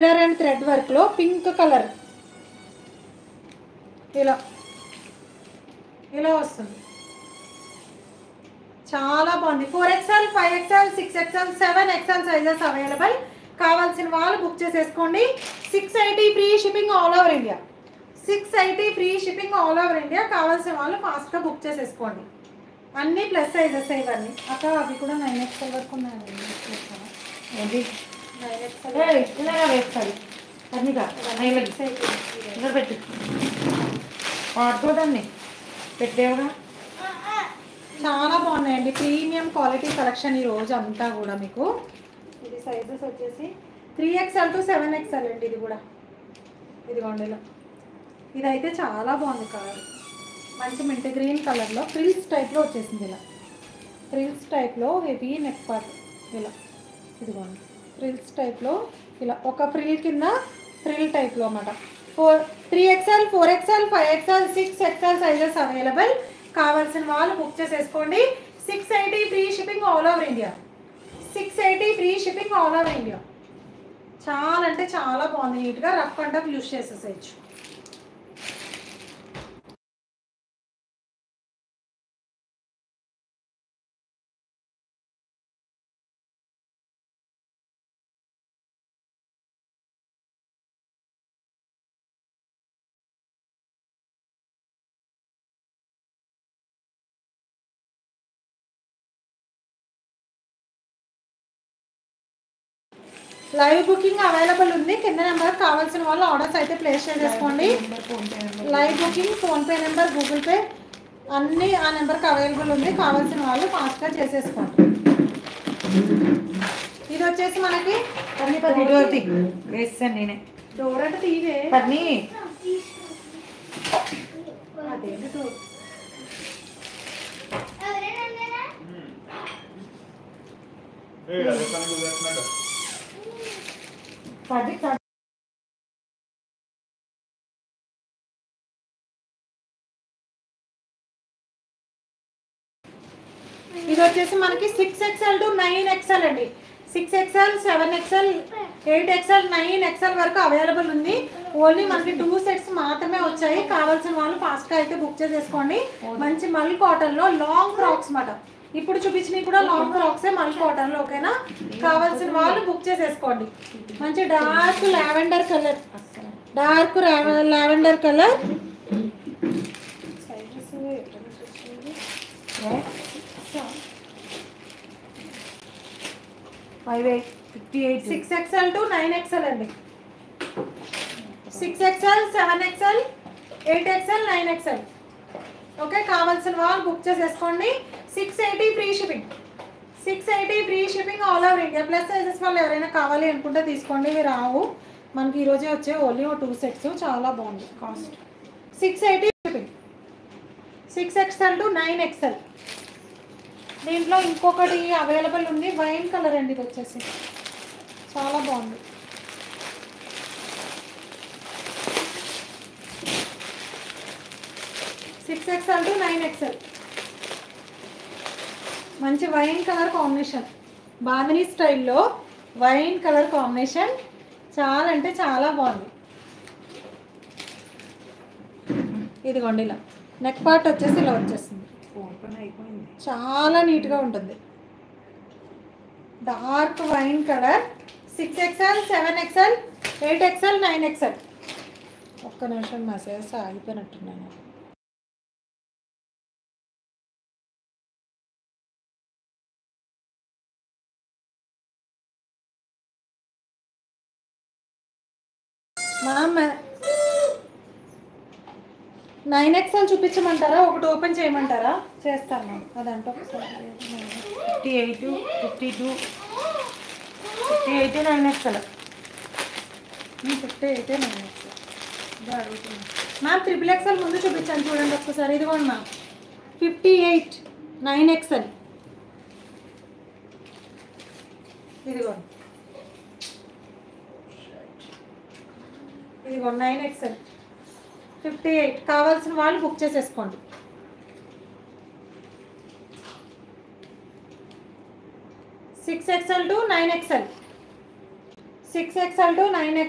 Mirror and thread వర్క్లో pink colour ఇలా ఇలా వస్తుంది. చాలా బాగుంది. 4XL, 5XL, 6XL, 7XL sizes available. కావాల్సిన వాళ్ళు బుక్ చేసేసుకోండి. 680 free shipping all over India. 680 free shipping all over India. కావాల్సిన వాళ్ళు ఫాస్ట్గా బుక్ చేసేసుకోండి. అన్నీ ప్లస్ సైజెస్ ఇవన్నీ. అక్క అవి కూడా 9XL వరకు ఉన్నాయి. 9XL ఇలా వేస్తాడు అన్నీ పెట్టి వాడుకోదండి పెట్టేవగా. చాలా బాగున్నాయండి. ప్రీమియం క్వాలిటీ కలెక్షన్ ఈ రోజు అంతా కూడా మీకు. ఇది సైజెస్ వచ్చేసి 3XL to 7XL అండి. ఇది కూడా ఇదిగోండి ఇలా. ఇదైతే చాలా బాగుంది కలర్. మంచి మింట్ గ్రీన్ కలర్లో ఫ్రిల్స్ టైప్లో వచ్చేసింది. ఇలా ఫ్రిల్స్ టైప్లో హెవీ నెక్ పార్ట్ ఇలా. ఇదిగోండి ఫ్రిల్స్ టైప్లో ఇలా ఒక ఫ్రిల్ కింద ఫ్రిల్ టైప్లో అన్నమాట. 3XL, 4XL, 5XL, 6XL sizes available. కావాల్సిన వాళ్ళు బుక్ చేసేసుకోండి. 680 free shipping all over India. 680 free shipping all over India. చాలా అంటే చాలా బాగుంది. నీట్గా రఫ్ అండ్ టఫ్ యూస్ చేసేసేయచ్చు. లైవ్ బుకింగ్ అవైలబుల్ ఉంది. కింద నెంబర్ కావాల్సిన వాళ్ళు ఆర్డర్స్ అయితే ప్లేస్ చేసేసుకోండి. Live booking, PhonePe number, Google Pay అన్నీ ఆ నెంబర్కి అవైలబుల్ ఉంది. కావాల్సిన వాళ్ళు ఫాస్ట్గా చేసేసుకోండి. ఇది వచ్చేసి మనకి వేస్తాను నేనే. డోర్ అంటే తీవే పని అదేంటి డోర్. ఇది వచ్చేసి మనకి 6XL to 9XL అండి. 6XL, 7XL, 8XL, 9XL వరకు అవైలబుల్ ఉంది. ఓన్లీ మనకి 2 సెట్స్ మాత్రమే వచ్చాయి. కావాల్సిన వాళ్ళు ఫాస్ట్గా అయితే బుక్ చేసేసుకోండి. మంచి మల్ కాటన్లో లాంగ్ ఫ్రాక్స్ మాట. ఇప్పుడు చూపించినవి కూడా లాంగ్ ఫ్రాక్సే మల్ కాటన్లో. ఓకేనా? కావాల్సిన వాళ్ళు బుక్ చేసేసుకోండి. మంచి dark lavender colour, dark lavender colour. 6XL to 9XL అండి. 6XL, 7XL, 8XL, 9XL. Okay, కావాల్సిన వాళ్ళు బుక్ చేసేసుకోండి. 680 free shipping. 680 free shipping all over India. Plus sizes వాళ్ళు ఎవరైనా కావాలి అనుకుంటే తీసుకోండి. ఇవి రావు మనకి ఈరోజే వచ్చే ఓన్లీ 2 సెట్స్. చాలా బాగుంది cost. 680 shipping. 6XL to 9XL. దీంట్లో ఇంకొకటి అవైలబుల్ ఉంది. వైన్ కలర్ అండి. ఇది వచ్చేసి చాలా బాగుంది. Six XL to 9XL. మంచి వైన్ కలర్ కాంబినేషన్, బాందినీ స్టైల్లో వైన్ కలర్ కాంబినేషన్. చాలా అంటే చాలా బాగుంది. ఇదిగోండి ఇలా నెక్ పార్ట్ వచ్చేసి ఇలా వచ్చేస్తుంది. చాలా నీట్గా ఉంటుంది. Dark wine colour. 6XL, 7XL, 8XL, 9XL. ఒక్క నిమిషం మెసేజ్ ఆగిపోయినట్టున్నాను. Ma'am 9XL చూపించమంటారా? ఒకటి ఓపెన్ చేయమంటారా? చేస్తాను మ్యామ్. అదంటే ఒకసారి 58, 52, 58, 9XL. 58, 9XL అడుగుతున్నాను మ్యామ్. 3XL ముందు చూపించాను చూడండి ఒక్కసారి. ఇదిగోండి మ్యామ్ 58, 9XL. ఇదిగోండి 9XL 58. కావాల్సిన వాళ్ళు బుక్ చేసేసుకోండి. 6XL to 9XL. 6XL to 9XL.